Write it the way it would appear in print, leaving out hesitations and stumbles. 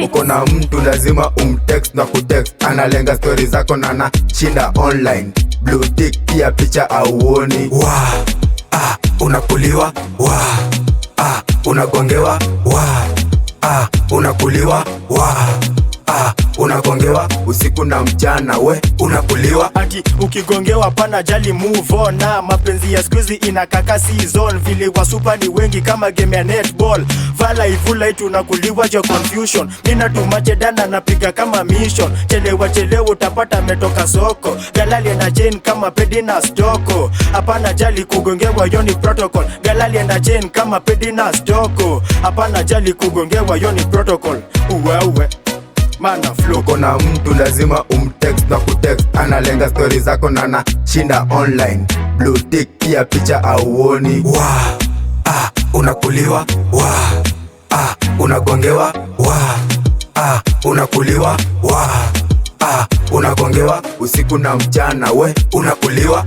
Uko na mtu lazima umtext na kutext, analenga story zako na anashinda online. Blue tick pia picha auoni. Unakuliwa unagongewa unakuliwa unagongewa usiku na mchana, we unakuliwa. Ati ukigongewa pana jali move on. Na mapenzi ya squeezy inakaka season, vile wa super ni wengi kama game ya netball. Vala ivula itu unakuliwa jo confusion. Nina tumache dana napiga kama mission. Chelewa utapata metoka soko. Galali na chain kama pedi na stoko. Hapana jali kugongewa yoni protocol. Galali na chain kama pedi na stoko. Hapana jali kugongewa yoni protocol. Uwe mana flow. Uko na mtu lazima umtext na kutext, analenga story zako na anashinda online. Blue tick pia picha auoni. Unakuliwa unagongewa unakuliwa unagongewa usiku na mchana, we unakuliwa.